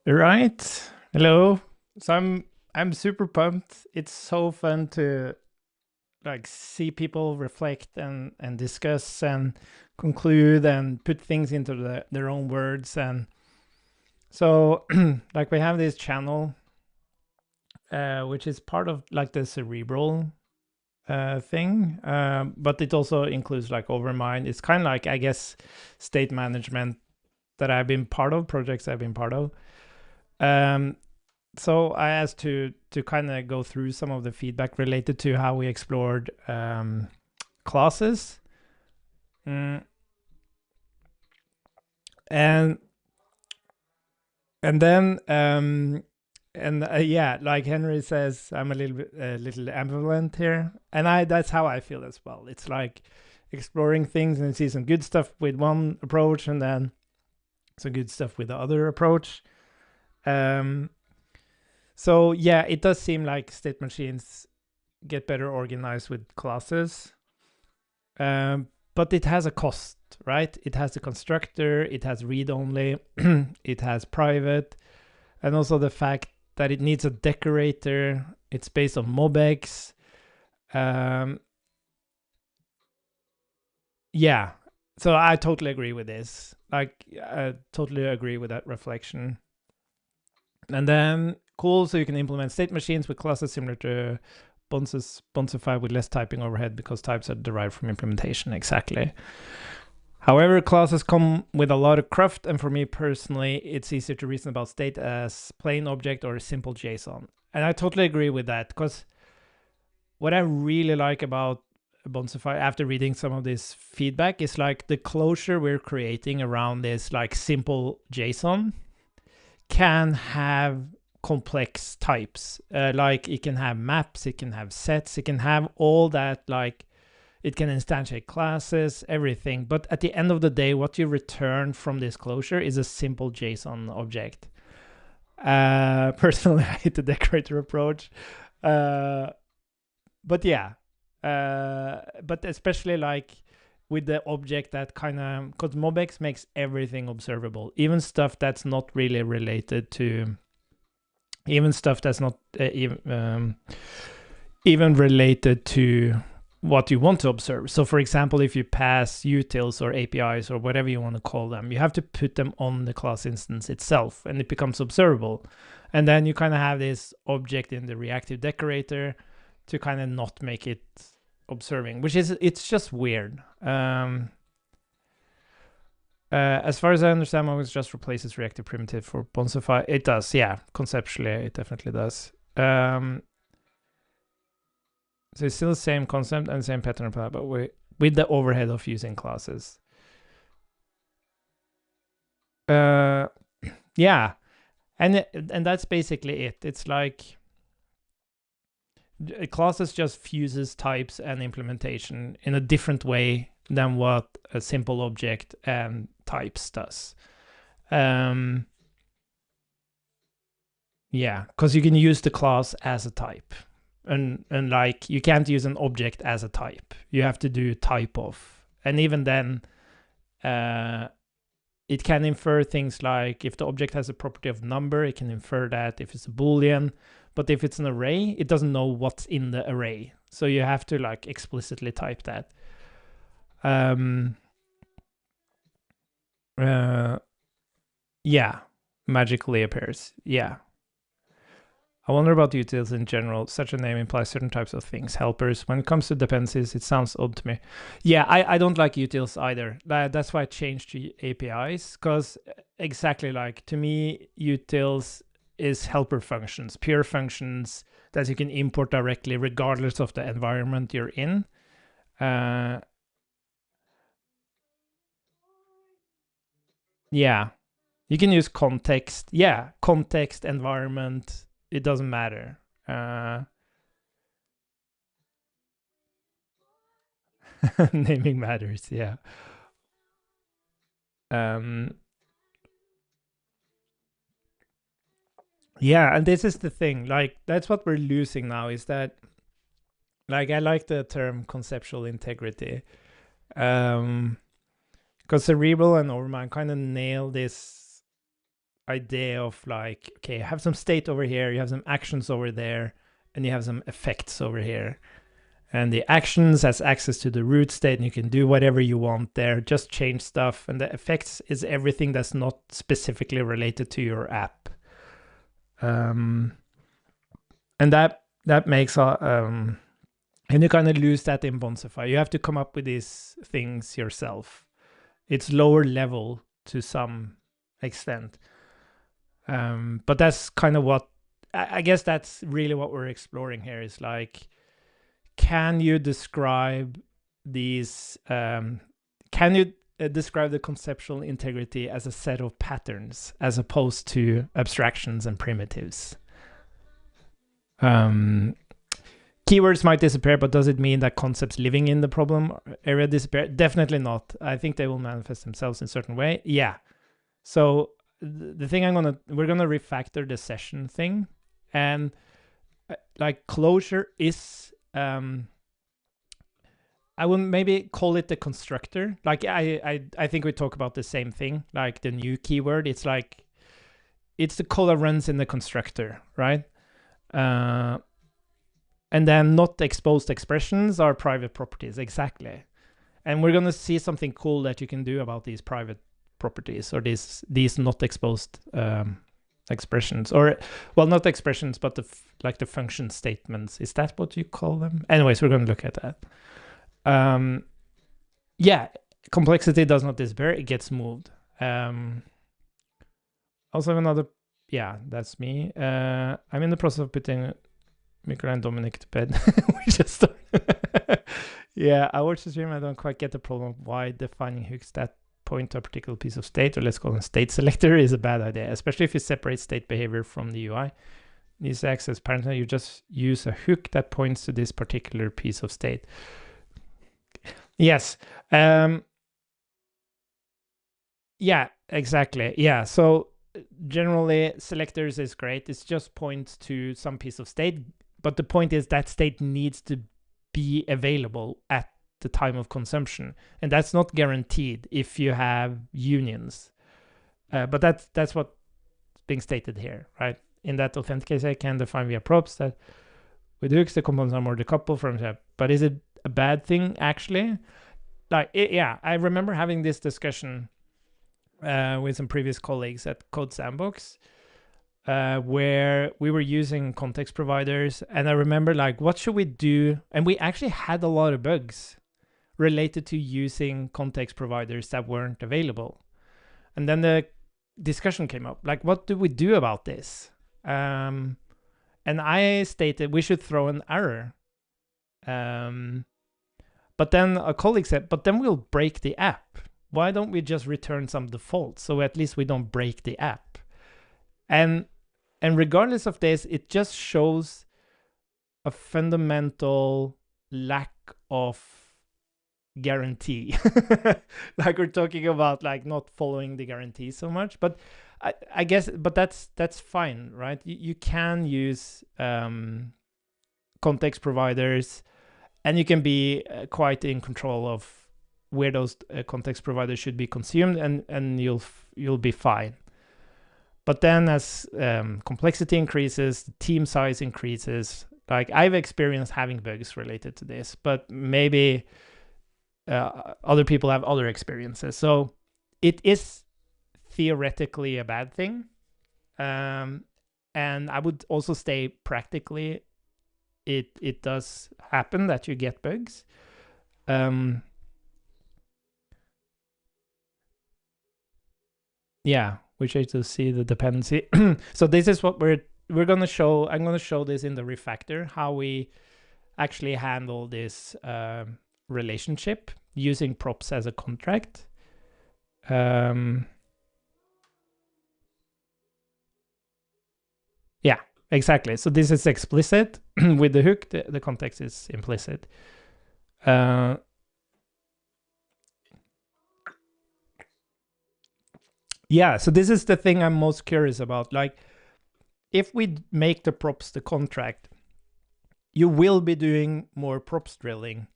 Right. Hello. So I'm super pumped. It's so fun to like see people reflect and discuss and conclude and put things into their own words. And so like we have this channel which is part of like the cerebral thing, but it also includes like overmind. It's kind of like, I guess, state management that I've been part of, projects I've been part of. um so I asked to kind of go through some of the feedback related to how we explored classes. Mm, and and then and yeah, like Henry says, I'm a little ambivalent here, and I that's how I feel as well. It's like exploring things and see some good stuff with one approach, and then some good stuff with the other approach. Um, so yeah, it does seem like state machines get better organized with classes. But it has a cost, right? It has a constructor, it has read only, it has private, and also the fact that it needs a decorator. It's based on MobX. Um, yeah, so I totally agree with this. Like, I totally agree with that reflection. And then, cool, so you can implement state machines with classes similar to Bonsify with less typing overhead because types are derived from implementation. Exactly. However, classes come with a lot of cruft, and for me personally, it's easier to reason about state as plain object or a simple JSON. And I totally agree with that, because what I really like about Bonsify after reading some of this feedback is like the closure we're creating around this like simple JSON can have complex types. Like it can have maps, it can have sets, it can have all that, like it can instantiate classes, everything. But at the end of the day, what you return from this closure is a simple JSON object. Personally, I hate the decorator approach. But yeah, but especially like with the object that kind of, because MobX makes everything observable, even stuff that's not really related to, even stuff that's not even related to what you want to observe. So for example, if you pass utils or APIs or whatever you want to call them, you have to put them on the class instance itself and it becomes observable. And then you kind of have this object in the reactive decorator to kind of not make it observing, which is, it's just weird. As far as I understand, Mongoose just replaces reactive primitive for Bonsify. It does, yeah. Conceptually, it definitely does. So it's still the same concept and the same pattern, but with the overhead of using classes. Yeah, and that's basically it. It's like classes just fuses types and implementation in a different way than what a simple object and types does. Yeah, because you can use the class as a type, and like you can't use an object as a type. You have to do type of, and even then, it can infer things like if the object has a property of number, it can infer that if it's a boolean. But if it's an array, it doesn't know what's in the array, so you have to like explicitly type that. Yeah, magically appears. Yeah. I wonder about utils in general. Such a name implies certain types of things. Helpers. When it comes to dependencies, it sounds odd to me. Yeah, I don't like utils either. That's why I changed to APIs, because exactly, like, to me, utils is helper functions, pure functions that you can import directly regardless of the environment you're in. Yeah, you can use context. Yeah, context, environment, it doesn't matter. Naming matters, yeah. Um, yeah, and this is the thing. Like, that's what we're losing now, is that, like, I like the term conceptual integrity. Because Cerebral and Overmind kind of nail this idea of like, okay, you have some state over here, you have some actions over there, and you have some effects over here. And the actions has access to the root state, and you can do whatever you want there, just change stuff. And the effects is everything that's not specifically related to your app. And that makes and you kind of lose that in Bonsify. You have to come up with these things yourself. It's lower level to some extent. But that's kind of what, I guess that's really what we're exploring here, is like, can you describe these, can you describe the conceptual integrity as a set of patterns as opposed to abstractions and primitives? Keywords might disappear, but does it mean that concepts living in the problem area disappear? Definitely not. I think they will manifest themselves in a certain way. Yeah. So the thing we're gonna refactor the session thing, and like closure is, I wouldn't maybe call it the constructor. Like I think we talk about the same thing, like the new keyword. It's like, it's the code that runs in the constructor, right? And then not exposed expressions are private properties, exactly. And we're gonna see something cool that you can do about these private properties, or these not exposed expressions, or, well, not expressions, but like the function statements. Is that what you call them? Anyways, we're gonna look at that. Yeah, complexity does not disappear, it gets moved. Also have another, yeah, that's me. I'm in the process of putting Mikkel and Dominic to bed. We just started. Yeah, I watched the stream. I don't quite get the problem of why defining hooks that point to a particular piece of state, or let's call them state selector, is a bad idea, especially if you separate state behavior from the UI. Needs access apparently, you just use a hook that points to this particular piece of state. Yes. Yeah, exactly. Yeah, so generally selectors is great. It just points to some piece of state, but the point is that state needs to be available at the time of consumption, and that's not guaranteed if you have unions. But that's what's being stated here, right? In that authenticate, I can define via props that with hooks the components are more decoupled from each other. But is it a bad thing actually? Like, yeah, I remember having this discussion with some previous colleagues at Code Sandbox, where we were using context providers, and I remember like, what should we do? And we actually had a lot of bugs related to using context providers that weren't available. And then the discussion came up, like, what do we do about this? And I stated we should throw an error. But then a colleague said, but then we'll break the app. Why don't we just return some defaults, so at least we don't break the app? And regardless of this, it just shows a fundamental lack of guarantee. Like, we're talking about like not following the guarantee so much, but I guess, but that's fine, right? You can use context providers, and you can be quite in control of where those context providers should be consumed, and you'll be fine. But then as complexity increases, the team size increases. Like, I've experienced having bugs related to this, but maybe other people have other experiences. So it is theoretically a bad thing. And I would also say practically, it does happen that you get bugs. Yeah, we try to see the dependency. So this is what we're going to show. I'm going to show this in the refactor, how we actually handle this relationship using props as a contract. Yeah, exactly. So this is explicit. With the hook, the context is implicit. Yeah, so this is the thing I'm most curious about. Like, if we make the props the contract, you will be doing more props drilling.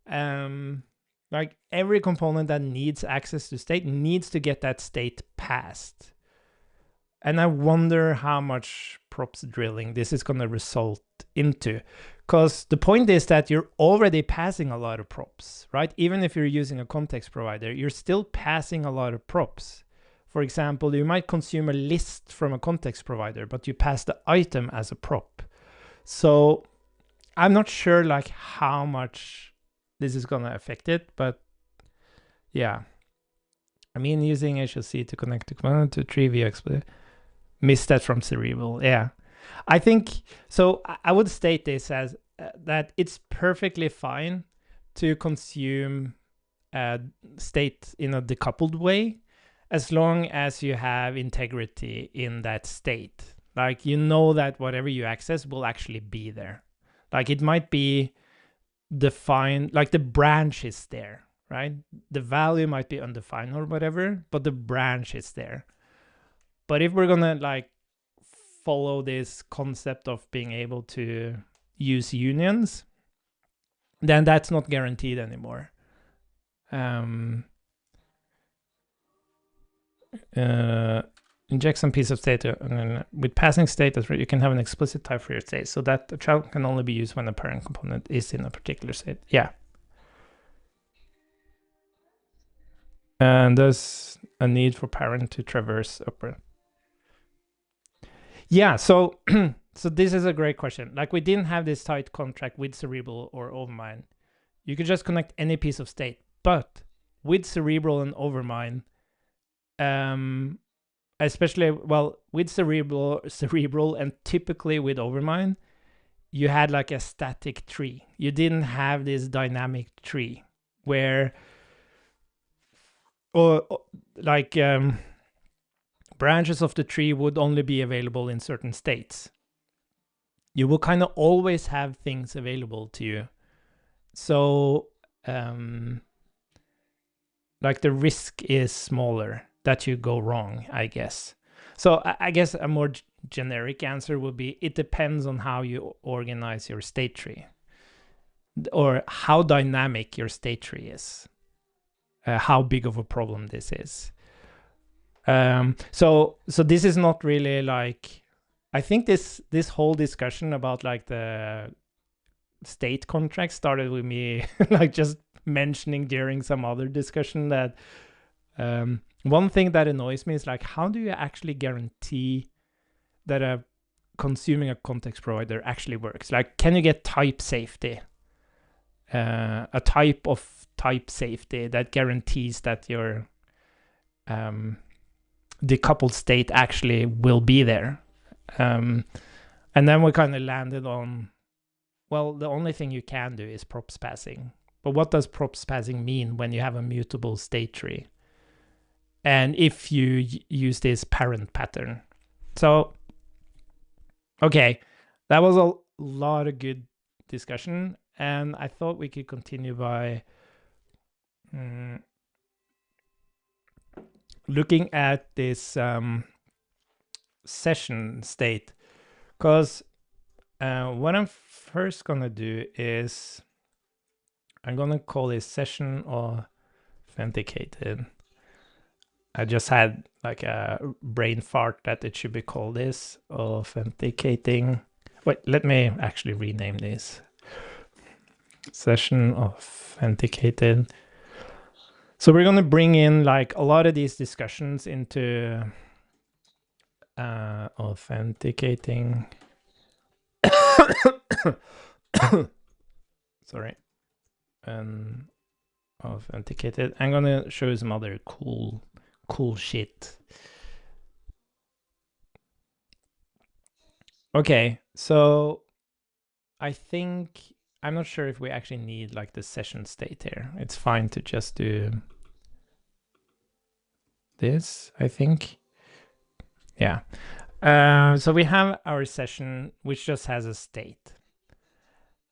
Like, every component that needs access to state needs to get that state passed. And I wonder how much props drilling this is going to result into. Because the point is that you're already passing a lot of props, right? Even if you're using a context provider, you're still passing a lot of props. For example, you might consume a list from a context provider, but you pass the item as a prop. So I'm not sure like how much this is going to affect it, but yeah. I mean, using HLC to connect the component to tree via explicit. Missed that from Cerebral. Yeah. I think, so I would state this as that it's perfectly fine to consume state in a decoupled way, as long as you have integrity in that state. Like, you know that whatever you access will actually be there. Like, it might be defined, like the branch is there, right? The value might be undefined or whatever, but the branch is there. But if we're gonna like follow this concept of being able to use unions, then that's not guaranteed anymore. Inject some piece of state, and then with passing state, you can have an explicit type for your state, so that the child can only be used when the parent component is in a particular state. Yeah. And there's a need for parent to traverse upward. Yeah, so so this is a great question. Like, we didn't have this tight contract with Cerebral or Overmind. You could just connect any piece of state, but with Cerebral and Overmind, especially, well, with Cerebral and typically with Overmind, you had like a static tree. You didn't have this dynamic tree where, or like, branches of the tree would only be available in certain states. You will kind of always have things available to you. So, like, the risk is smaller that you go wrong, I guess. So I guess a more generic answer would be, it depends on how you organize your state tree, or how dynamic your state tree is, how big of a problem this is. So this is not really like, I think this whole discussion about like the state contract started with me like just mentioning during some other discussion that one thing that annoys me is like, how do you actually guarantee that consuming a context provider actually works? Like, can you get type safety, a type of type safety that guarantees that your decoupled state actually will be there? And then we kind of landed on, well, the only thing you can do is props passing. But what does props passing mean when you have a mutable state tree? And if you use this parent pattern. So, okay, that was a lot of good discussion. And I thought we could continue by looking at this session state. Because what I'm first going to do is, I'm going to call this session authenticated. I just had like a brain fart that it should be called this, authenticating. Wait, let me actually rename this. Session authenticated. So we're going to bring in like a lot of these discussions into authenticating. Sorry. Authenticated. I'm going to show you some other cool shit. Okay, so I think, I'm not sure if we actually need like the session state here. It's fine to just do this, I think. Yeah. So we have our session, which just has a state.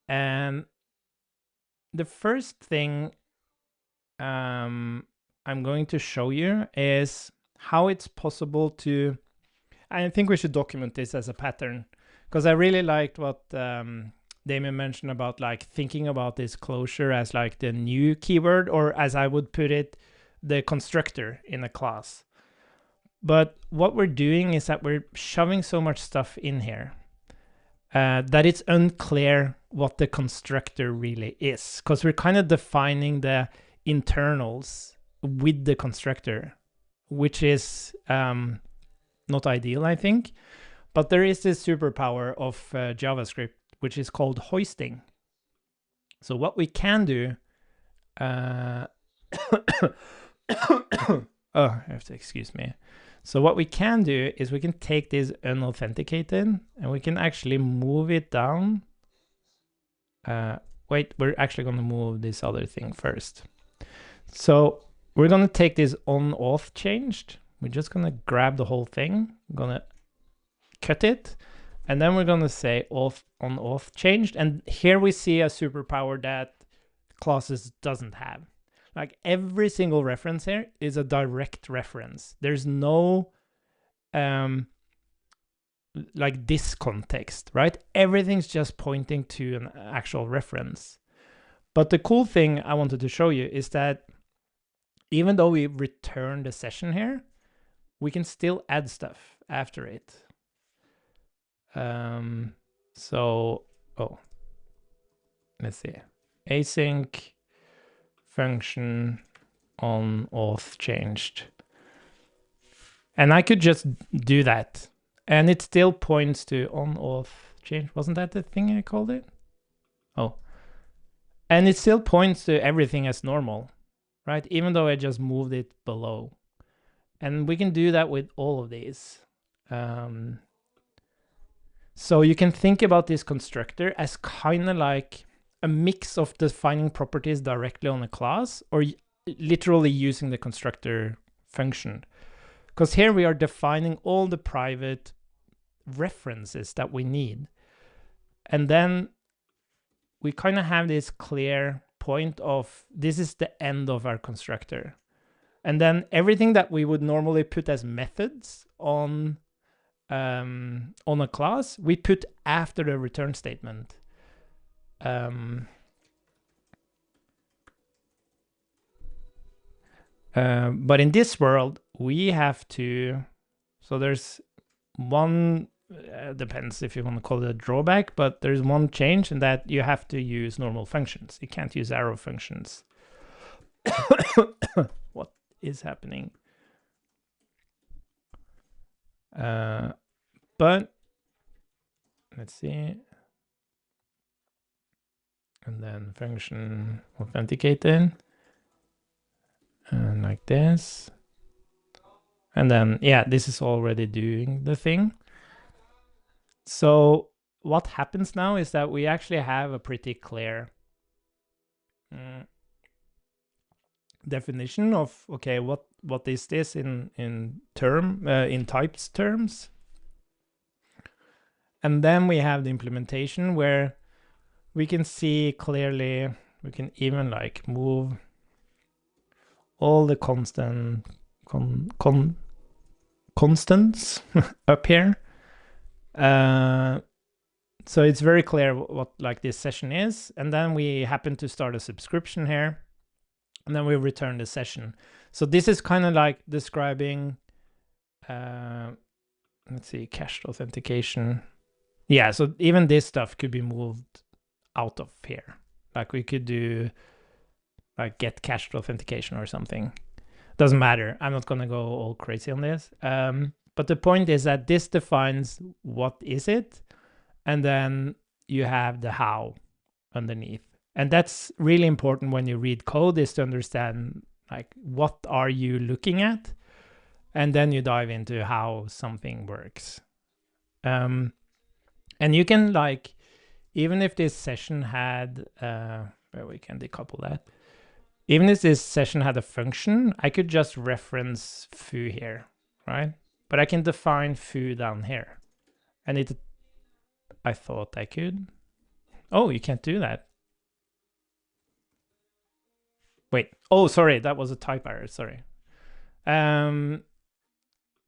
And the first thing I'm going to show you is how it's possible to, I think we should document this as a pattern, because I really liked what Damien mentioned about like thinking about this closure as like the new keyword, or as I would put it, the constructor in a class. But what we're doing is that we're shoving so much stuff in here that it's unclear what the constructor really is, because we're kind of defining the internals with the constructor, which is not ideal, I think. But there is this superpower of JavaScript, which is called hoisting. So what we can do, oh, I have to excuse me. So what we can do is we can take this unauthenticated and we can actually move it down. Wait, we're actually going to move this other thing first. So we're going to take this on-auth changed. We're just going to grab the whole thing. I'm going to cut it. And then we're going to say auth on-auth changed. And here we see a superpower that classes doesn't have. Like every single reference here is a direct reference. There's no like this context, right? Everything's just pointing to an actual reference. But the cool thing I wanted to show you is that even though we return the session here, we can still add stuff after it. So, oh, let's see, async function on auth changed. And I could just do that. And it still points to on auth change. Wasn't that the thing I called it? Oh. And it still points to everything as normal, right? Even though I just moved it below. And we can do that with all of these. So you can think about this constructor as kind of like a mix of defining properties directly on a class or literally using the constructor function. Because here we are defining all the private references that we need. And then we kind of have this clear point of this is the end of our constructor. And then everything that we would normally put as methods on a class, we put after the return statement. But in this world, we have to, so there's one, depends if you want to call it a drawback, but there's one change in that you have to use normal functions. You can't use arrow functions. What is happening? But let's see. And then function authenticated. And like this. And then, yeah, this is already doing the thing. So what happens now is that we actually have a pretty clear definition of, okay, what is this in types terms. And then we have the implementation where we can see clearly, we can even like move all the constants up here. So it's very clear what like this session is. And then we happen to start a subscription here. And then we return the session. So this is kind of like describing, let's see, cached authentication. Yeah, so even this stuff could be moved out of here. Like we could do like get cached authentication or something. Doesn't matter. I'm not going to go all crazy on this. But the point is that this defines what is it, and then you have the how underneath. And that's really important when you read code, is to understand like what are you looking at, and then you dive into how something works. And you can like, even if this session had, where we can decouple that. Even if this session had a function, I could just reference foo here, right? But I can define foo down here. And I thought I could. Oh, you can't do that. Wait, oh, sorry, that was a type error, sorry.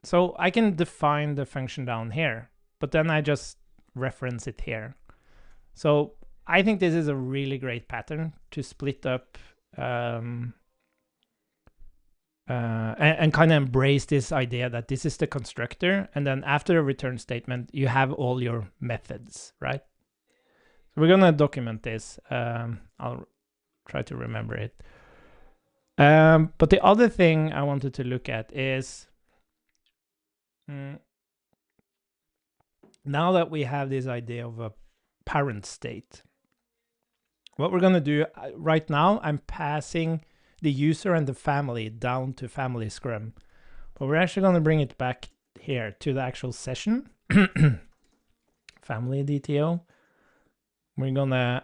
So I can define the function down here, but then I just reference it here. So I think this is a really great pattern to split up and kind of embrace this idea that this is the constructor, and then after a return statement, you have all your methods, right? So we're gonna document this. I'll try to remember it. But the other thing I wanted to look at is now that we have this idea of a parent state, what we're gonna do right now, I'm passing the user and the family down to family scrum, but we're actually gonna bring it back here to the actual session. Family DTO. We're gonna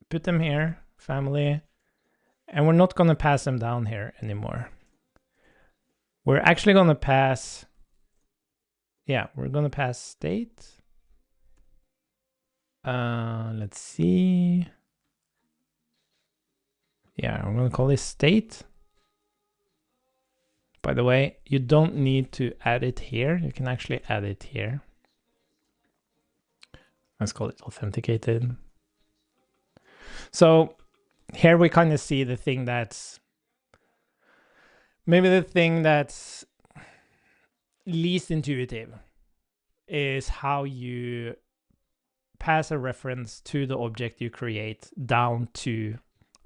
put them here, family, and we're not gonna pass them down here anymore. We're actually gonna pass, we're gonna pass state. Let's see. Yeah, I'm gonna call this state. By the way, you don't need to add it here. You can actually add it here. Let's call it authenticated. So here we kind of see the thing that's maybe the thing that's least intuitive is how you pass a reference to the object you create down to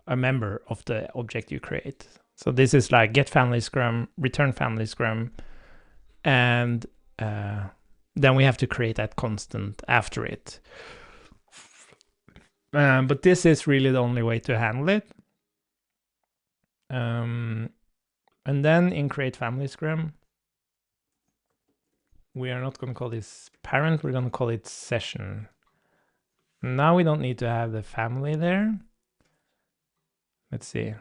a member of the object you create. So this is like get family scrum, return family scrum, and then we have to create that constant after it. But this is really the only way to handle it. And then in create family scrum, we are not going to call this parent, we're going to call it session. Now we don't need to have the family there. Let's see.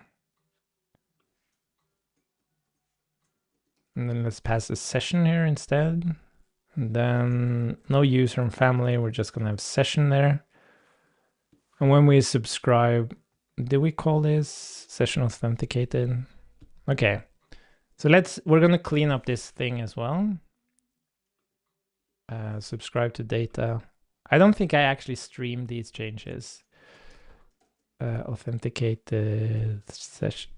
And then let's pass a session here instead. And then no user and family, we're just going to have session there. And when we subscribe, did we call this session authenticated? Okay. So we're going to clean up this thing as well. Subscribe to data. I don't think I actually streamed these changes. Authenticated session.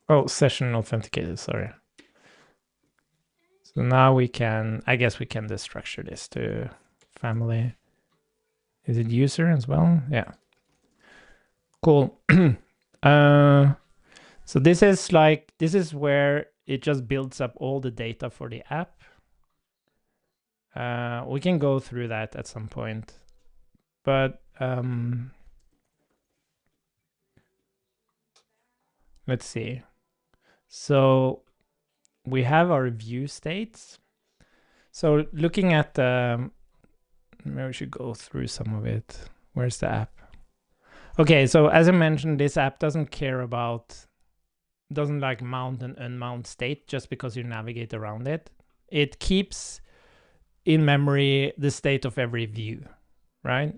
Oh, session authenticated, sorry. So now we can, I guess we can destructure this to family. Is it user as well? Yeah. Cool. So this is where it just builds up all the data for the app. We can go through that at some point, but let's see. So we have our view states. So looking at maybe we should go through some of it. Where's the app? Okay, so as I mentioned, this app doesn't care about, doesn't like mount and unmount state just because you navigate around it. It keeps in memory the state of every view, right?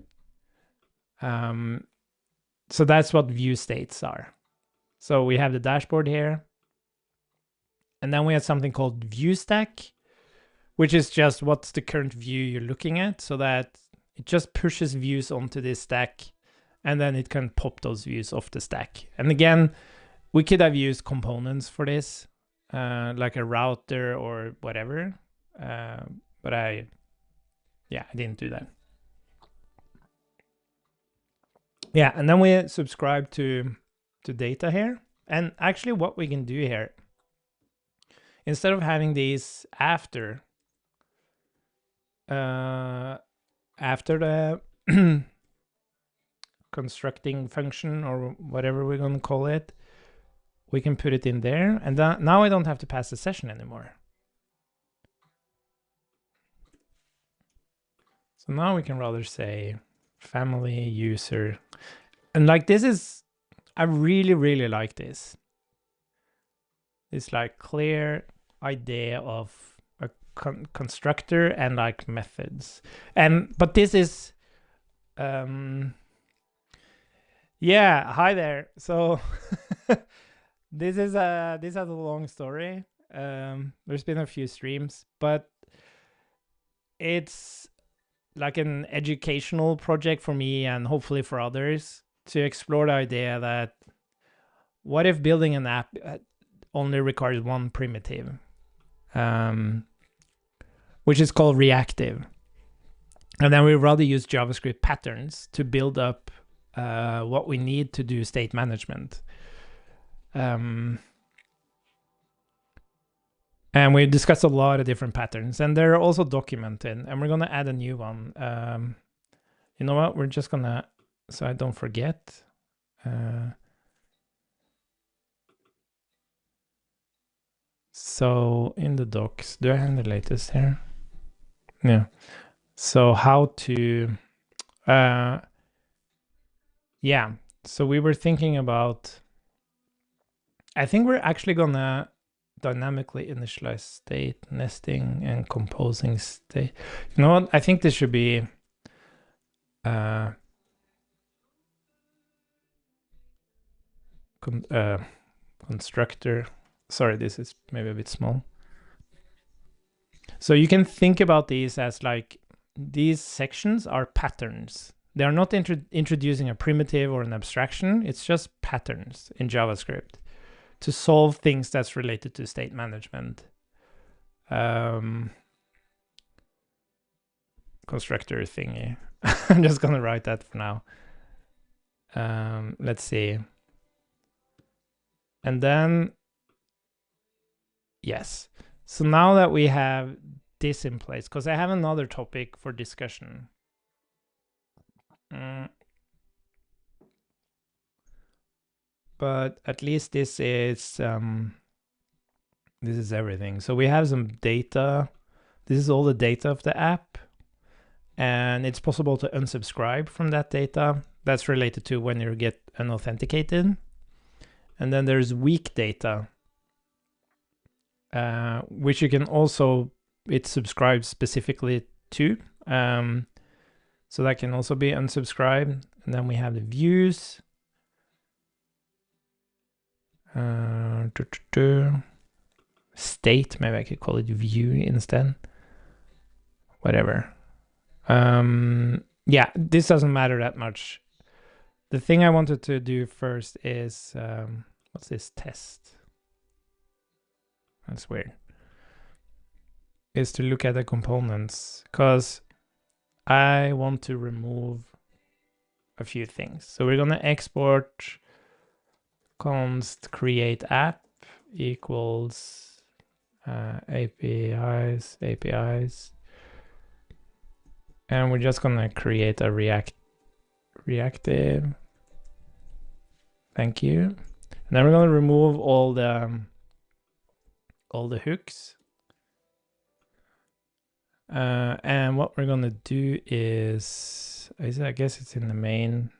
So that's what view states are. So we have the dashboard here. And then we have something called view stack, which is just what's the current view you're looking at, so that it just pushes views onto this stack, and then it can pop those views off the stack. And again, we could have used components for this, like a router or whatever, but I didn't do that. Yeah, and then we subscribe to data here. And actually what we can do here, instead of having these after the constructing function or whatever we're going to call it, we can put it in there. And now I don't have to pass the session anymore. So now we can rather say family user. And like this is, I really, really like this. It's like clear idea of a constructor and like methods. But this is, yeah, hi there. So this has a long story. There's been a few streams, but it's like an educational project for me and hopefully for others. to explore the idea that what if building an app only requires one primitive, which is called reactive. And then we rather use JavaScript patterns to build up what we need to do state management. And we discussed a lot of different patterns, and they're also documented, and we're going to add a new one. You know what? We're just going to, so I don't forget. So in the docs, do I have the latest here? Yeah. So how to, yeah. So we were thinking about, I think we're actually gonna dynamically initialize state, nesting, and composing state. You know what? I think this should be constructor. Sorry, this is maybe a bit small. So you can think about these as like, these sections are patterns. They are not introducing a primitive or an abstraction. It's just patterns in JavaScript to solve things that's related to state management. Constructor thingy. I'm just gonna write that for now. Let's see. And then, yes. So now that we have this in place, because I have another topic for discussion. But at least this is everything. So we have some data. This is all the data of the app, and it's possible to unsubscribe from that data. That's related to when you get unauthenticated. And then there's weak data, which you can also, it subscribes specifically to. So that can also be unsubscribed. And then we have the views. State, maybe I could call it view instead. Whatever. Yeah, this doesn't matter that much. The thing I wanted to do first is, what's this test? That's weird. Is to look at the components, because I want to remove a few things. So we're going to export const create app equals APIs, and we're just going to create a reactive. Thank you. And then we're going to remove all the hooks. And what we're going to do is, I guess it's in the main.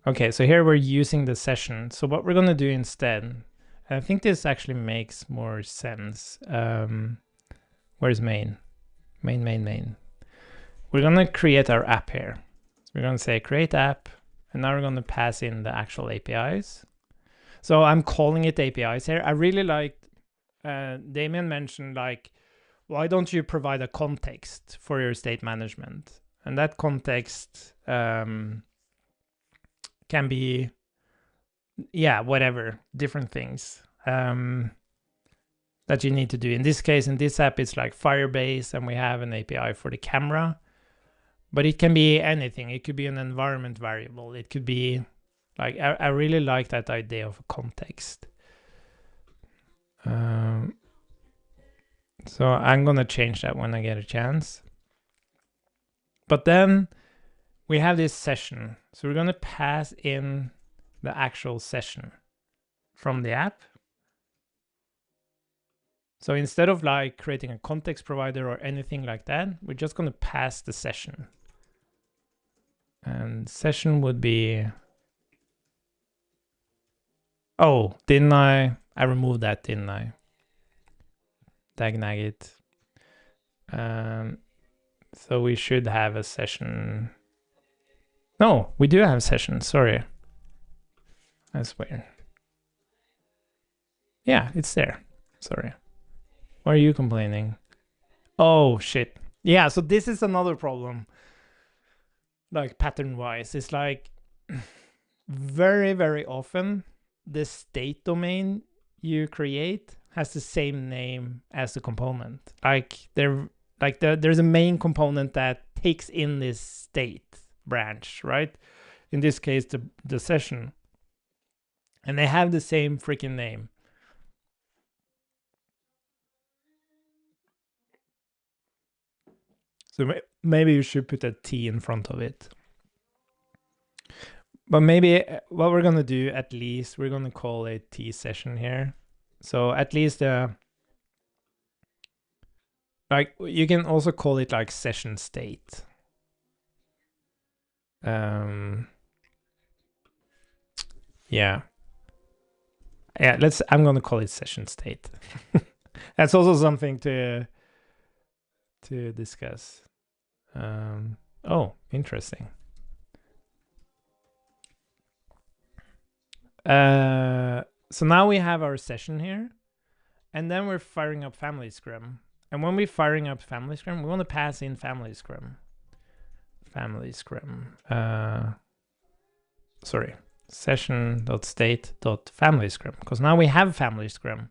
Okay, so here we're using the session. So what we're going to do instead, I think this actually makes more sense. Where's main? Main. We're going to create our app here. So we're going to say create app, and now we're going to pass in the actual APIs. So I'm calling it APIs here. I really liked, Damien mentioned, like, why don't you provide a context for your state management? And that context can be, yeah, whatever, different things that you need to do. In this case, in this app, it's like Firebase, and we have an API for the camera. But it can be anything. It could be an environment variable. It could be, like, I really like that idea of a context. So I'm going to change that when I get a chance. But then we have this session. So we're going to pass in the actual session from the app. So instead of like creating a context provider or anything like that, we're just going to pass the session. And session would be, oh, didn't I removed that, didn't I? Dagnagit. So we should have a session. No, we do have a session, sorry. That's weird. Yeah, it's there, sorry. Why are you complaining? Oh, shit. Yeah, so this is another problem. like pattern wise, it's like very, very often the state domain you create has the same name as the component. Like there's a main component that takes in this state branch, right? In this case, the session. And they have the same freaking name. So maybe you should put a T in front of it. But maybe what we're going to do, at least, we're going to call it T session here. So at least, like, you can also call it like session state. Yeah. Yeah, I'm going to call it session state. That's also something to discuss. Oh, interesting. So now we have our session here, and then we're firing up family scrum. And when we're firing up family scrum, we want to pass in family scrum. Sorry, session.state.family scrum, because now we have family scrum.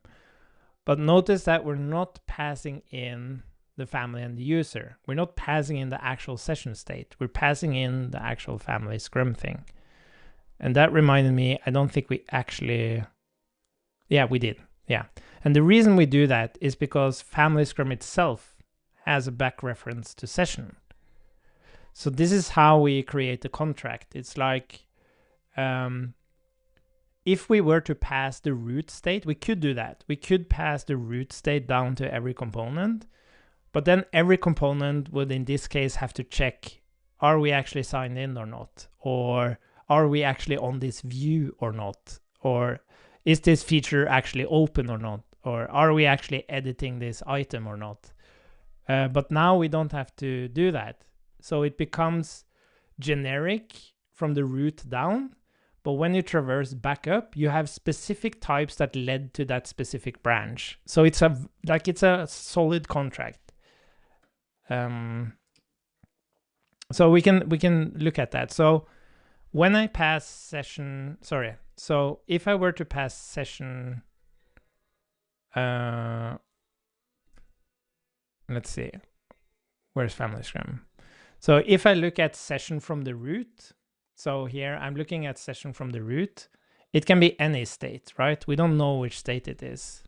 But notice that we're not passing in the family and the user. We're not passing in the actual session state. We're passing in the actual family scrum thing. And that reminded me, I don't think we actually, yeah, we did. Yeah. And the reason we do that is because family scrum itself has a back reference to session. So this is how we create the contract. It's like, if we were to pass the root state, we could do that. We could pass the root state down to every component, but then every component would, in this case, have to check, are we actually signed in or not? Or are we actually on this view or not? Or is this feature actually open or not? Or are we actually editing this item or not? But now we don't have to do that. So it becomes generic from the root down. But when you traverse back up, you have specific types that led to that specific branch. So it's a solid contract. So we can look at that. So when I pass session, so if I were to pass session, let's see, where's family scrum? So if I look at session from the root, so here I'm looking at session from the root, it can be any state, right? We don't know which state it is.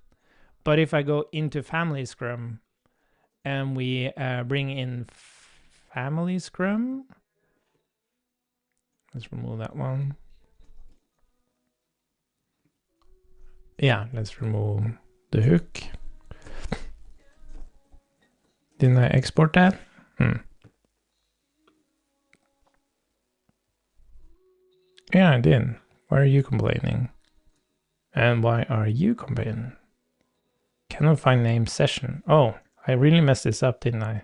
But if I go into family scrum and we bring in family scrum, let's remove that one. Yeah, let's remove the hook. Didn't I export that? Yeah, I did. Why are you complaining? And why are you complaining? Cannot find name session. Oh, I really messed this up, didn't I?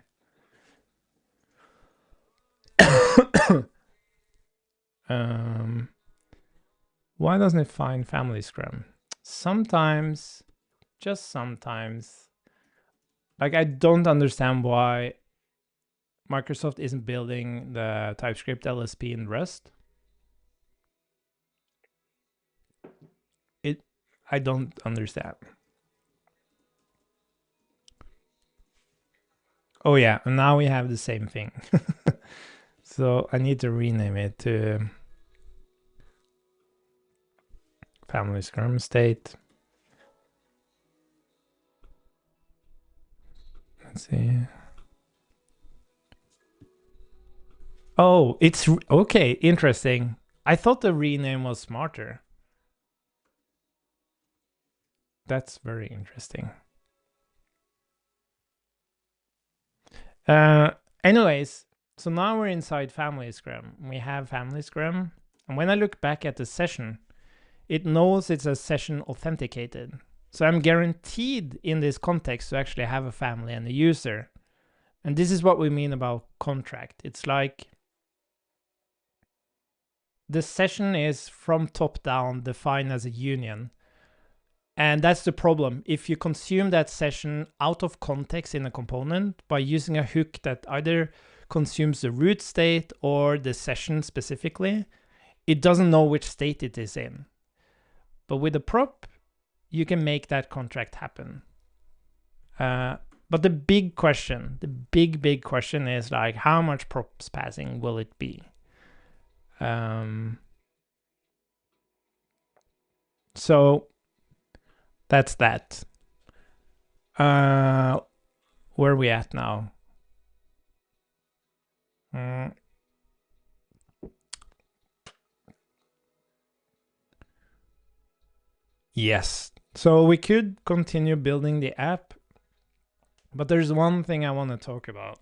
Why doesn't it find family scrum? Sometimes, just sometimes, like I don't understand why Microsoft isn't building the TypeScript LSP in Rust. I don't understand. Oh yeah, and now we have the same thing. So I need to rename it to family scrum state. Let's see. Oh, it's okay, interesting. I thought the rename was smarter. That's very interesting. Anyways, so now we're inside family scrum. We have family scrum. And when I look back at the session, it knows it's a session authenticated. So I'm guaranteed in this context to actually have a family and a user. And this is what we mean about contract. It's like the session is from top down defined as a union. And that's the problem. If you consume that session out of context in a component by using a hook that either consumes the root state or the session specifically, it doesn't know which state it is in. But with a prop, you can make that contract happen. But the big question, the big question is like, how much props passing will it be? So that's that. Where are we at now? Yes. So we could continue building the app, but there's one thing I want to talk about.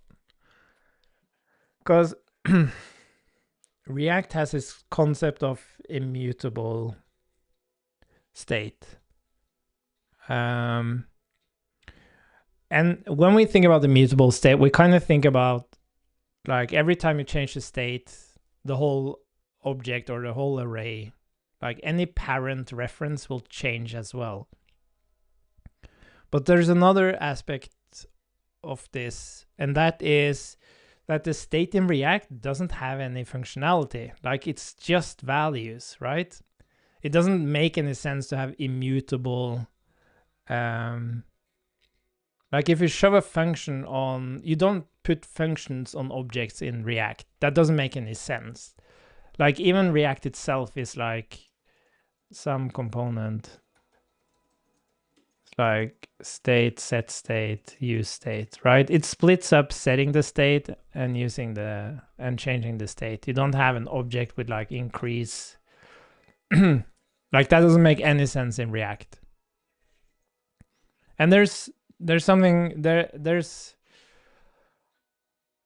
Because React has this concept of immutable state. And when we think about immutable state, we kind of think about like every time you change the state, the whole object or the whole array, like any parent reference will change as well. But there's another aspect of this, and that is that the state in React doesn't have any functionality. Like it's just values, right? It doesn't make any sense to have immutable. Like if you shove a function on, you don't put functions on objects in React. That doesn't make any sense. Like even React itself is like some component. Like state, set state, use state, right? It splits up setting the state and using the and changing the state. You don't have an object with like increase. Like that doesn't make any sense in React. And there's something there's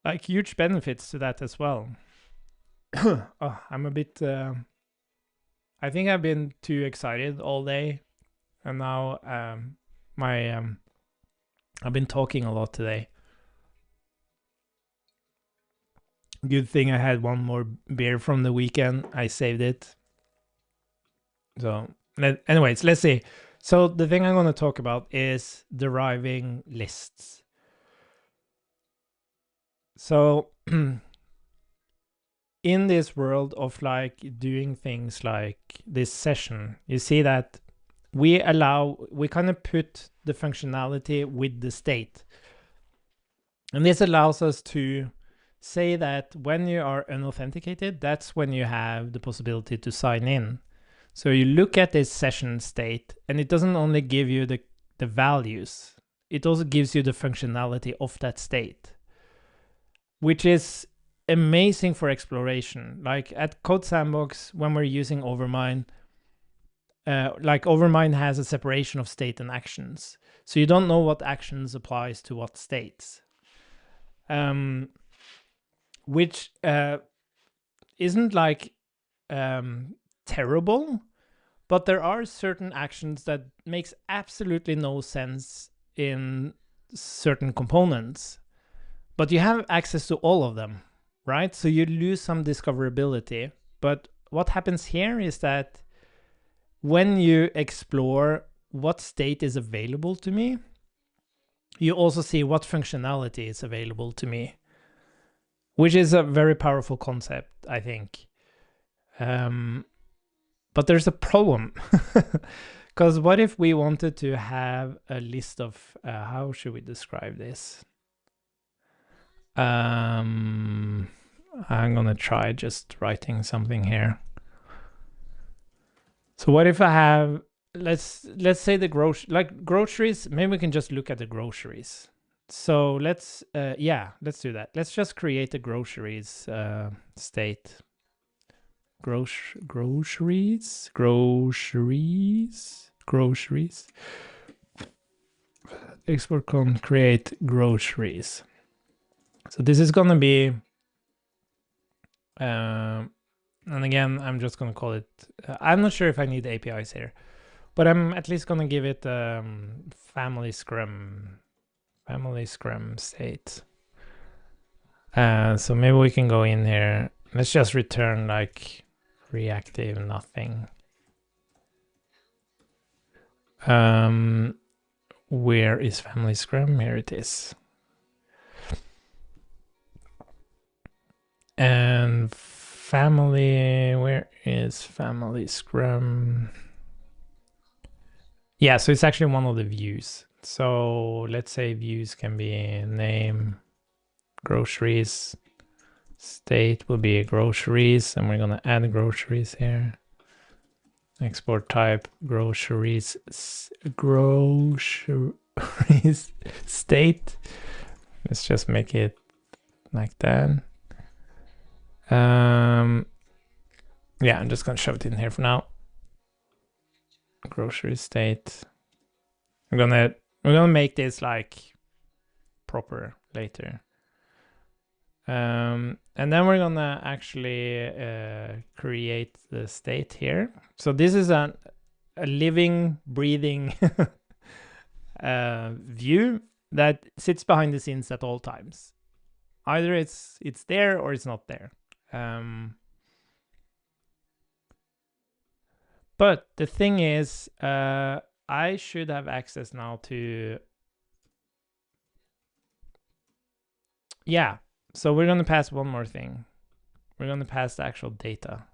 like huge benefits to that as well. Oh, I'm a bit I think I've been too excited all day, and now I've been talking a lot today. Good thing I had one more beer from the weekend. I saved it. So anyways, let's see. So the thing I'm going to talk about is deriving lists. So in this world of like doing things like this session, you see that we kind of put the functionality with the state. And this allows us to say that when you are unauthenticated, that's when you have the possibility to sign in. So you look at this session state, and it doesn't only give you the values, it also gives you the functionality of that state, which is amazing for exploration. Like at Code Sandbox, when we're using Overmind, like Overmind has a separation of state and actions. So you don't know what actions applies to what states. Which isn't like terrible, but there are certain actions that makes absolutely no sense in certain components. But you have access to all of them, right? So you lose some discoverability. But what happens here is that when you explore what state is available to me, you also see what functionality is available to me, which is a very powerful concept, I think. But there's a problem, because what if we wanted to have a list of, how should we describe this? I'm gonna try just writing something here. So what if I have, let's say the groceries, maybe we can just look at the groceries. So let's do that. Let's just create a groceries state. Groceries. Export con create groceries. So this is gonna be, and again, I'm just gonna call it, I'm not sure if I need APIs here, but I'm at least gonna give it family scrum state. So maybe we can go in here. Let's just return like reactive nothing. Where is family scrum? Here it is. And family, where is family scrum? Yeah, so it's actually one of the views. So let's say views can be name, groceries, state will be groceries, and we're gonna add groceries here. Export type groceries, groceries state. Let's just make it like that. Yeah, I'm just gonna shove it in here for now. Grocery state. We're gonna make this like proper later. And then we're gonna actually create the state here. So this is a living, breathing view that sits behind the scenes at all times. Either it's there or it's not there. But the thing is, I should have access now to, yeah. So we're gonna pass one more thing. We're gonna pass the actual data.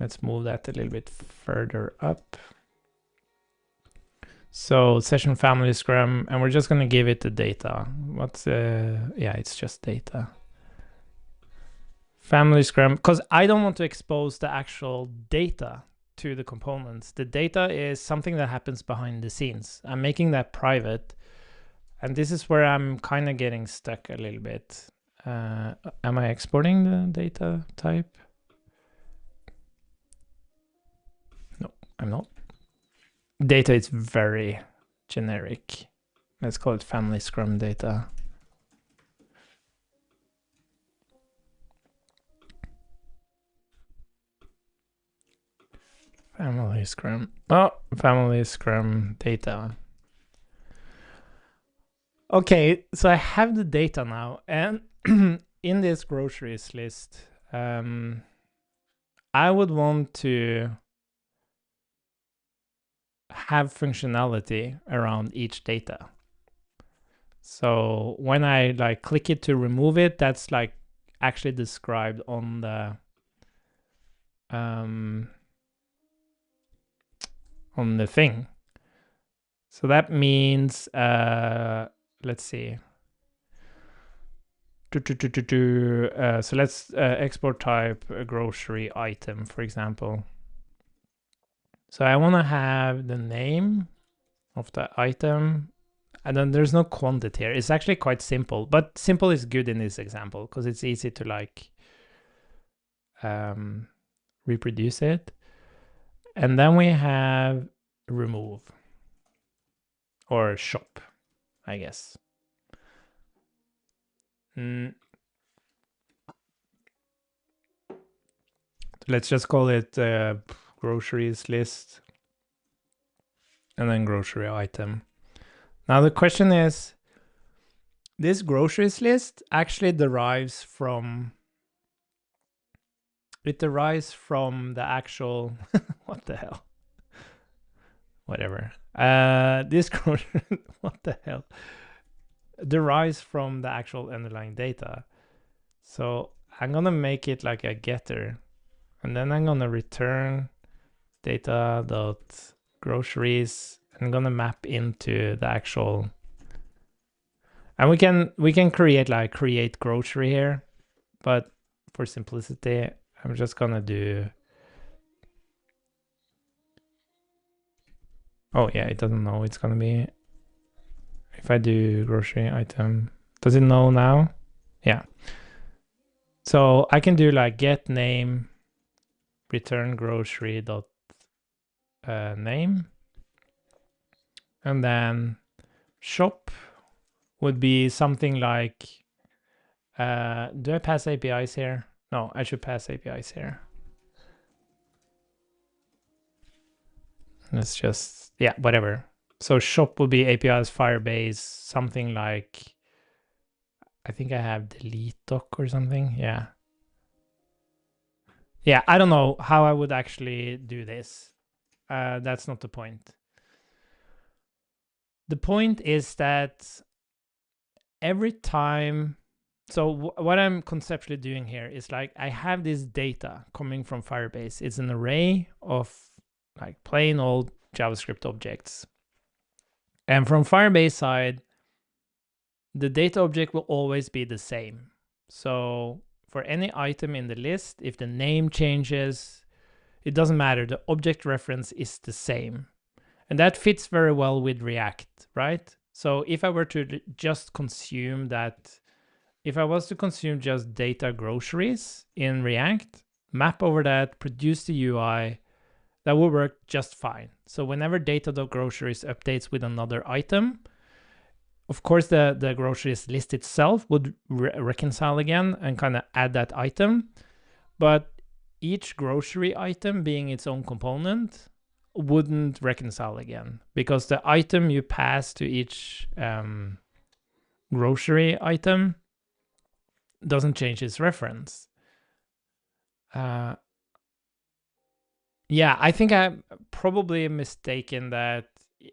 Let's move that a little bit further up. So session family scrum, and we're just gonna give it the data. What's yeah, it's just data. Family scrum, because I don't want to expose the actual data to the components. The data is something that happens behind the scenes. I'm making that private, and this is where I'm kind of getting stuck a little bit. Am I exporting the data type? No, I'm not. Data is very generic. Let's call it family scrum data. Family scrum. Oh, family scrum data. Okay, so I have the data now, and in this groceries list, I would want to have functionality around each data. So when I like click it to remove it, that's like actually described on the thing. So that means let's see. So let's export type a grocery item, for example. So I want to have the name of the item, and then there's no quantity here. It's actually quite simple, but simple is good in this example because it's easy to like reproduce it. And then we have remove or shop, I guess. Let's just call it groceries list and then grocery item. Now the question is, this groceries list actually derives from, it derives from the actual, what the hell? Whatever. This grocery, what the hell? Derives from the actual underlying data. So I'm gonna make it like a getter, and then I'm gonna return data.groceries. I'm gonna map into the actual, and we can create like create grocery here, but for simplicity, I'm just gonna do, oh yeah, it doesn't know it's gonna be, if I do grocery item, does it know now? Yeah. So I can do like get name, return grocery dot name, and then shop would be something like, do I pass APIs here? No, I should pass APIs here. Let's just, yeah, whatever. So shop would be APIs Firebase, something like, I think I have delete doc or something. Yeah. Yeah, I don't know how I would actually do this. That's not the point. The point is that every time. So what I'm conceptually doing here is like I have this data coming from Firebase. It's an array of like plain old JavaScript objects. And from Firebase side, the data object will always be the same. So for any item in the list, if the name changes, it doesn't matter. The object reference is the same. And that fits very well with React, right? So if I were to just consume that, if I was to consume just data groceries in React, map over that, produce the UI, that will work just fine. So whenever data.groceries updates with another item, of course, the groceries list itself would reconcile again and kind of add that item. But each grocery item being its own component wouldn't reconcile again, because the item you pass to each grocery item doesn't change its reference. Yeah, I think I'm probably mistaken that,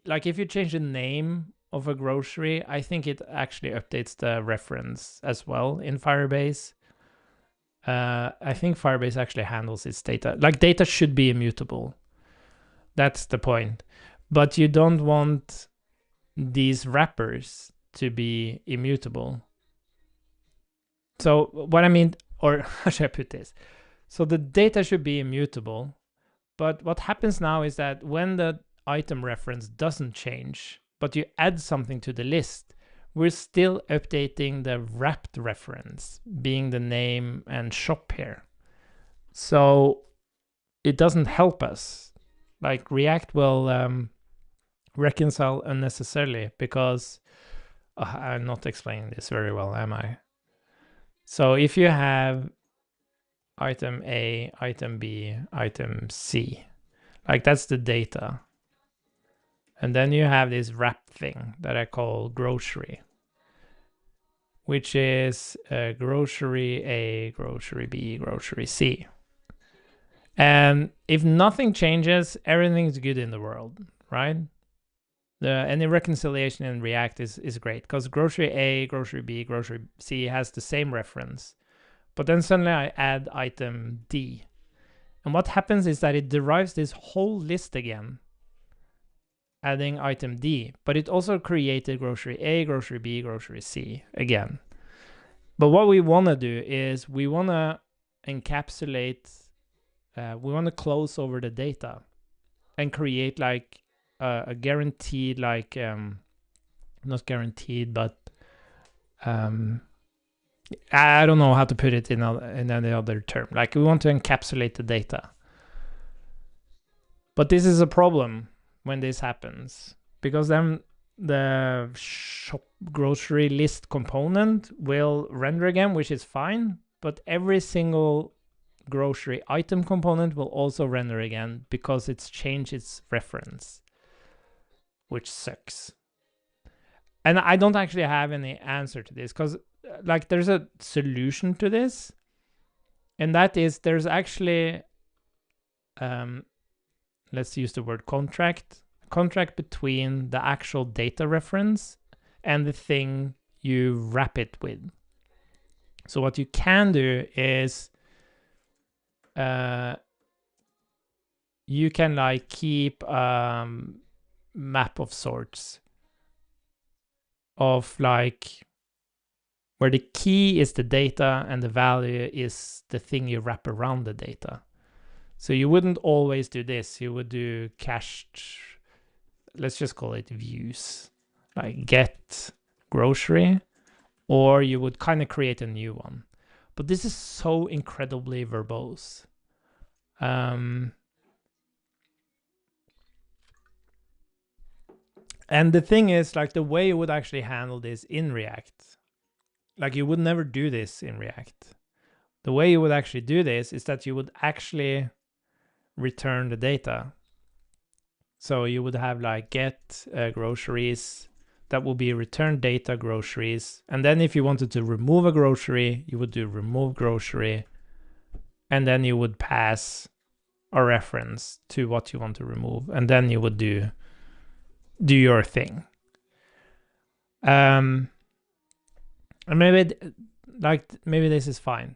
like, if you change the name of a grocery, I think it actually updates the reference as well in Firebase. I think Firebase actually handles its data. Like, data should be immutable. That's the point. But you don't want these wrappers to be immutable. So what I mean, or how should I put this? So the data should be immutable. But what happens now is that when the item reference doesn't change, but you add something to the list, we're still updating the wrapped reference, being the name and shop here. So it doesn't help us. Like, React will reconcile unnecessarily, because I'm not explaining this very well, am I? So if you have item A, item B, item C, like, that's the data. And then you have this wrap thing that I call grocery, which is grocery A, grocery B, grocery C. And if nothing changes, everything's good in the world, right? Any reconciliation in React is great, because grocery A, grocery B, grocery C has the same reference. But then suddenly I add item D. And what happens is that it derives this whole list again, adding item D. But it also created grocery A, grocery B, grocery C again. But what we want to do is we want to encapsulate, we want to close over the data and create like a guaranteed, like, not guaranteed, but I don't know how to put it in any other term. Like, we want to encapsulate the data. But this is a problem when this happens, because then the shop grocery list component will render again, which is fine, but every single grocery item component will also render again because it's changed its reference, which sucks. And I don't actually have any answer to this, because like, there's a solution to this, and that is there's actually let's use the word contract between the actual data reference and the thing you wrap it with. So what you can do is you can like keep map of sorts of like where the key is the data and the value is the thing you wrap around the data. So you wouldn't always do this. You would do cached, let's just call it views, like get grocery, or you would kind of create a new one. But this is so incredibly verbose. And the thing is, like, the way you would actually handle this in React, like, you would never do this in React. The way you would actually do this is that you would actually return the data. So you would have like get groceries, that will be return data groceries. And then if you wanted to remove a grocery, you would do remove grocery. And then you would pass a reference to what you want to remove. And then you would do your thing. And maybe maybe this is fine.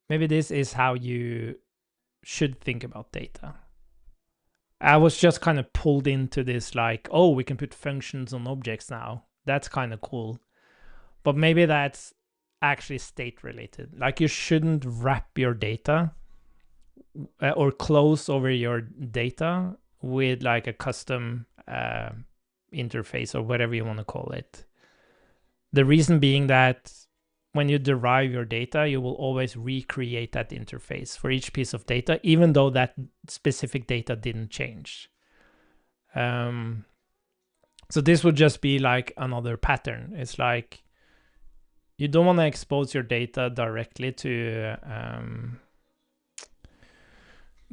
Maybe this is how you should think about data. I was just kind of pulled into this like, oh, we can put functions on objects now. That's kind of cool. But maybe that's actually state related. Like you shouldn't wrap your data or close over your data with like a custom interface or whatever you want to call it. The reason being that when you derive your data, you will always recreate that interface for each piece of data, even though that specific data didn't change. So this would just be like another pattern. It's like you don't want to expose your data directly to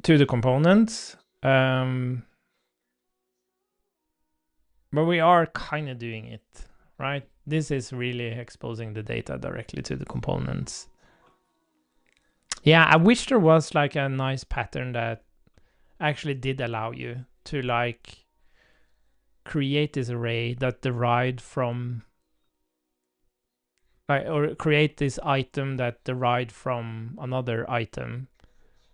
the components, but we are kind of doing it, right? This is really exposing the data directly to the components. Yeah, I wish there was like a nice pattern that actually did allow you to like create this array that derived from, or create this item that derived from another item,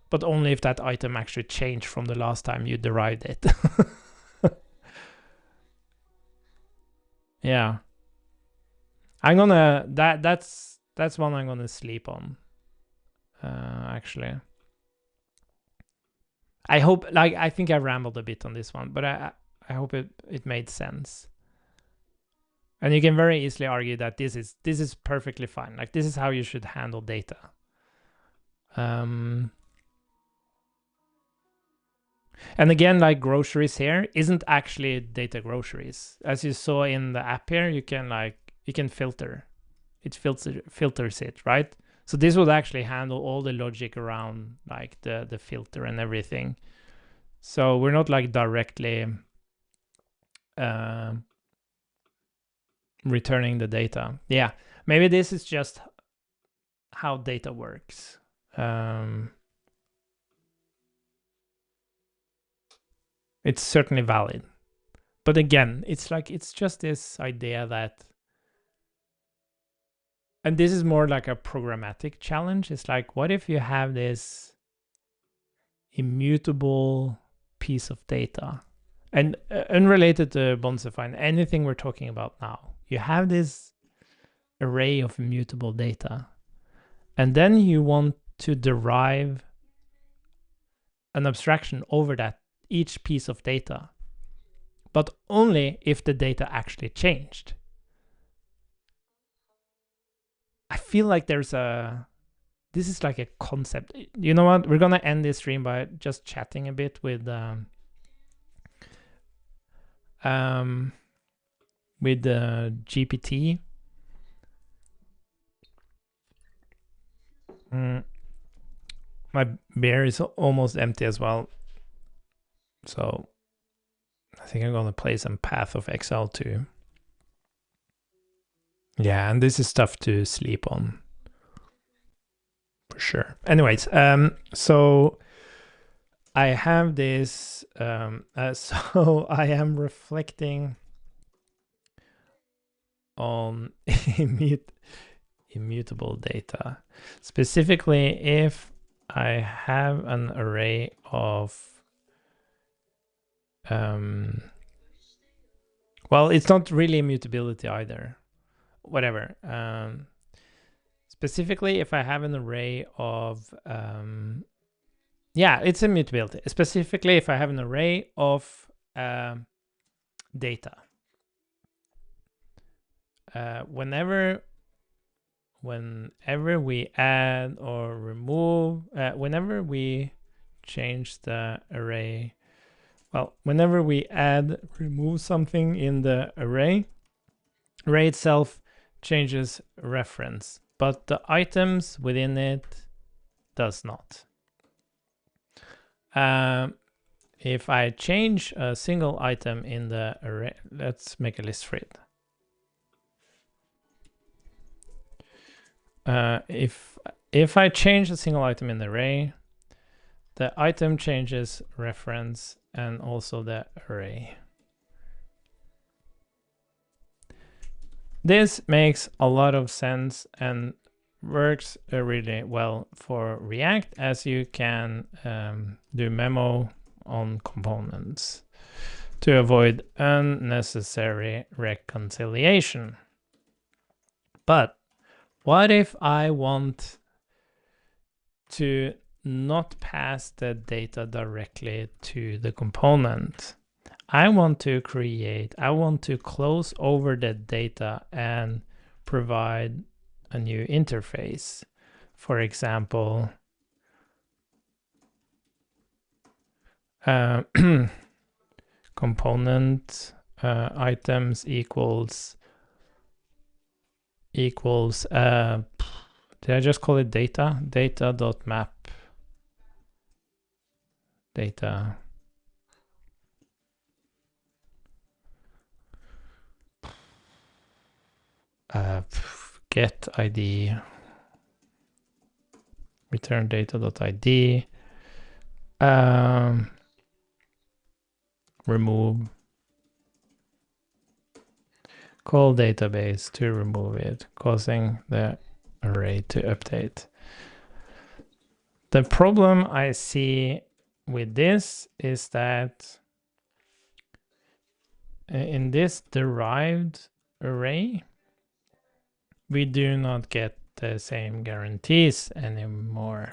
but only if that item actually changed from the last time you derived it. Yeah. I'm gonna that's one I'm gonna sleep on. Actually, I hope, like, I think I rambled a bit on this one, but I hope it made sense. And you can very easily argue that this is perfectly fine. Like this is how you should handle data. And again, like groceries here isn't actually data groceries. As you saw in the app here, you can filter. It filters it, right? So this would actually handle all the logic around like the filter and everything. So we're not like directly returning the data. Yeah, maybe this is just how data works. It's certainly valid. But again, it's just this idea that, and this is more like a programmatic challenge. It's like, what if you have this immutable piece of data? And unrelated to Bonsify and anything we're talking about now, you have this array of immutable data, and then you want to derive an abstraction over that each piece of data, but only if the data actually changed. I feel like this is like a concept. You know what? We're gonna end this stream by just chatting a bit with GPT. My beer is almost empty as well, so I think I'm gonna play some Path of Exile too. Yeah, and this is stuff to sleep on for sure. Anyways, so I have this. So I am reflecting on immutable data, specifically if I have an array of well, it's not really immutability either. Whatever. Specifically, if I have an array of yeah, it's immutability. Specifically, if I have an array of data, whenever we add or remove, whenever we change the array, well, whenever we add, remove something in the array itself changes reference, but the items within it does not. If I change a single item in the array, let's make a list for it. If I change a single item in the array, the item changes reference and also the array. This makes a lot of sense and works really well for React, as you can do memo on components to avoid unnecessary reconciliation. But what if I want to not pass the data directly to the component? I want to close over the data and provide a new interface. For example, component items equals did I just call it data? Data.map data. Get ID, return data.id, remove, call database to remove it, causing the array to update. The problem I see with this is that in this derived array, we do not get the same guarantees anymore.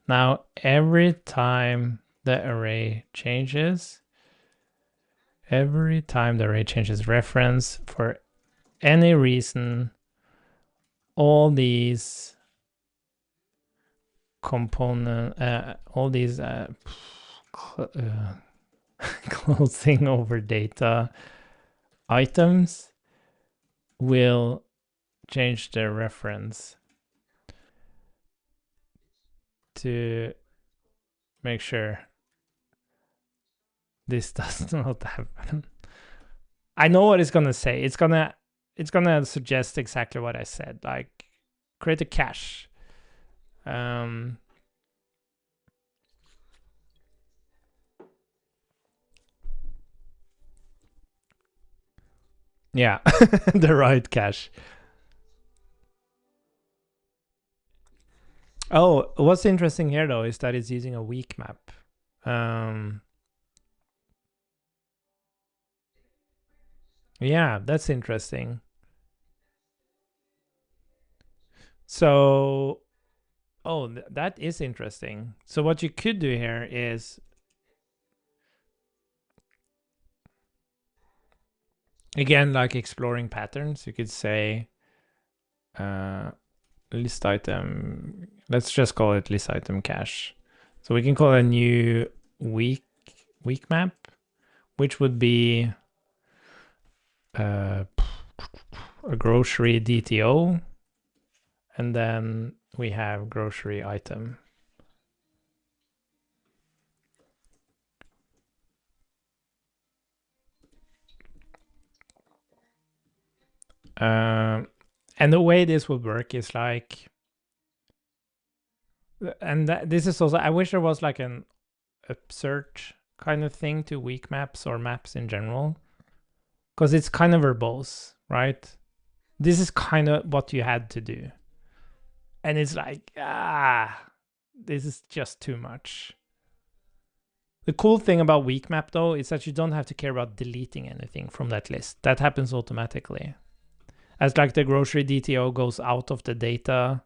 Now, every time the array changes reference for any reason, all these closing over data items will change their reference to make sure this does not happen. I know what it's gonna say. It's gonna suggest exactly what I said, like create a cache. Yeah, the right cache. Oh, what's interesting here though is that it's using a weak map. Yeah, that's interesting. So, that is interesting. So what you could do here is, again, like exploring patterns, you could say list item, let's just call it list item cache. So we can call a new weak map, which would be a grocery DTO, and then we have grocery item. And the way this would work is like, and this is also, I wish there was like an upsearch kind of thing to weak maps or maps in general, because it's kind of verbose, right? This is kind of what you had to do. And it's like, this is just too much. The cool thing about weak map though is that you don't have to care about deleting anything from that list. That happens automatically. As like the grocery DTO goes out of the data,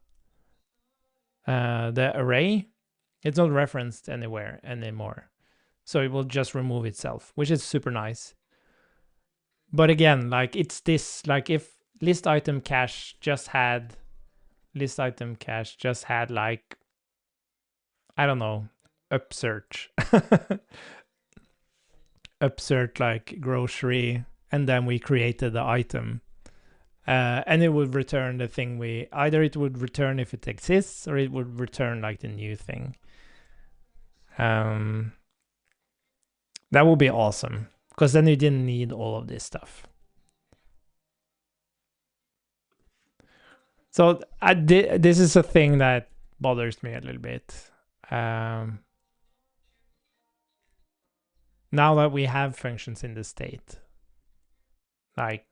the array, it's not referenced anywhere anymore. So it will just remove itself, which is super nice. But again, like it's this, like if list item cache just had like, I don't know, upsearch. Upsearch like grocery, and then we created the item. And it would return the thing either it would return if it exists, or it would return like the new thing. That would be awesome, because then you didn't need all of this stuff. So this is a thing that bothers me a little bit. Now that we have functions in the state, like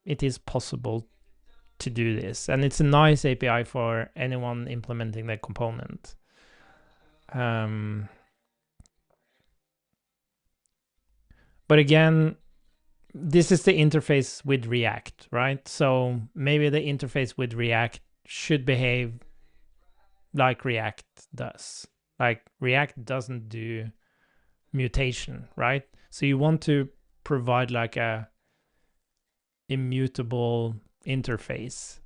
it is possible to do this, and it's a nice API for anyone implementing the component. But again, this is the interface with React, right? So maybe the interface with React should behave like React does. Like React doesn't do mutation, right? So you want to provide like a immutable interface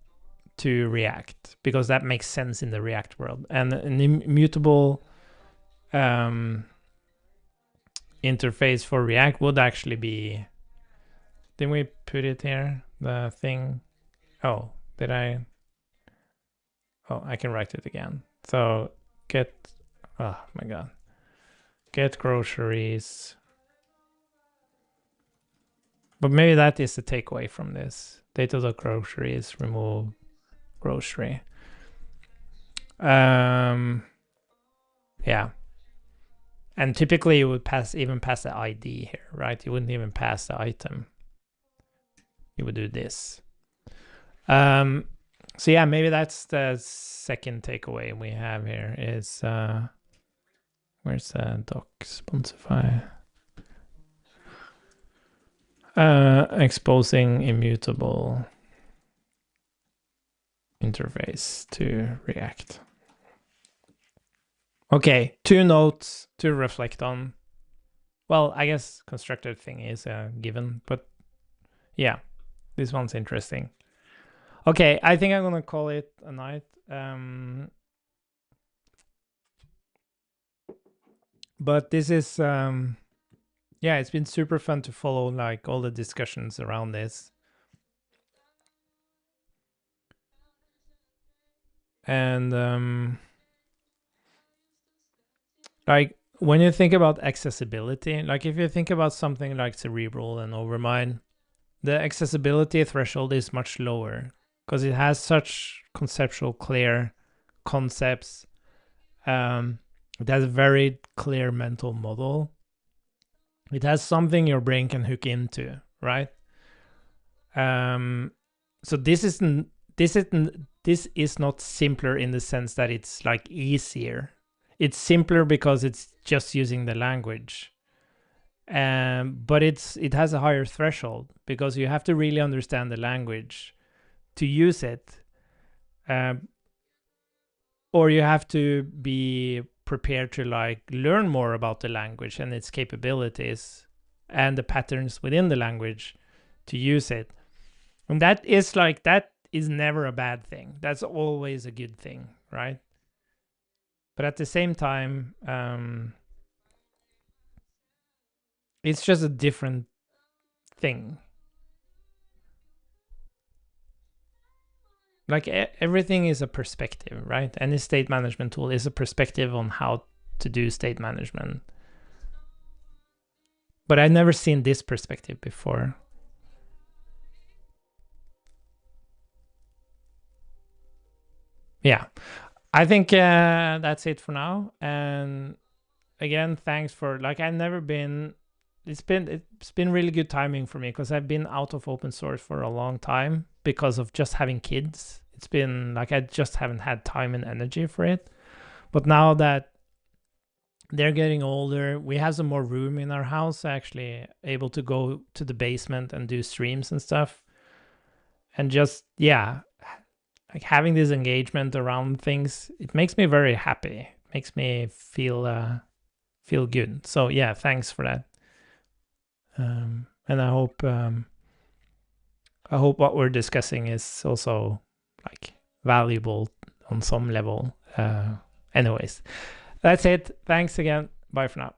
to React, because that makes sense in the React world. And an immutable interface for React would actually be, didn't we put it here, the thing? Oh, did I? Oh, I can write it again. So get, oh my God, get groceries. But maybe that is the takeaway from this. Data.groceries, remove grocery. Yeah. And typically you would even pass the ID here, right? You wouldn't even pass the item. You would do this. So yeah, maybe that's the second takeaway we have here is, where's the docs, Bonsify? Exposing immutable interface to React. Okay, 2 notes to reflect on. Well, I guess constructed thing is a given, but yeah, this one's interesting. Okay, I think I'm gonna call it a night. But this is, yeah, it's been super fun to follow like all the discussions around this. And like when you think about accessibility, like if you think about something like Cerebral and Overmind, the accessibility threshold is much lower because it has such conceptual clear concepts. It has a very clear mental model. It has something your brain can hook into, right? So this is not simpler in the sense that it's like easier. It's simpler because it's just using the language. But it has a higher threshold because you have to really understand the language to use it. Or you have to be prepared to like learn more about the language and its capabilities and the patterns within the language to use it. And that is never a bad thing. That's always a good thing, right? But at the same time, it's just a different thing. Like everything is a perspective, right? Any state management tool is a perspective on how to do state management. But I've never seen this perspective before. Yeah, I think that's it for now. And again, thanks for like it's been really good timing for me because I've been out of open source for a long time because of just having kids. It's been like I just haven't had time and energy for it. But now that they're getting older, we have some more room in our house, actually able to go to the basement and do streams and stuff. And just, yeah, like having this engagement around things, it makes me very happy. It makes me feel good. So yeah, thanks for that. And I hope what we're discussing is also like valuable on some level. Anyways, that's it. Thanks again. Bye for now.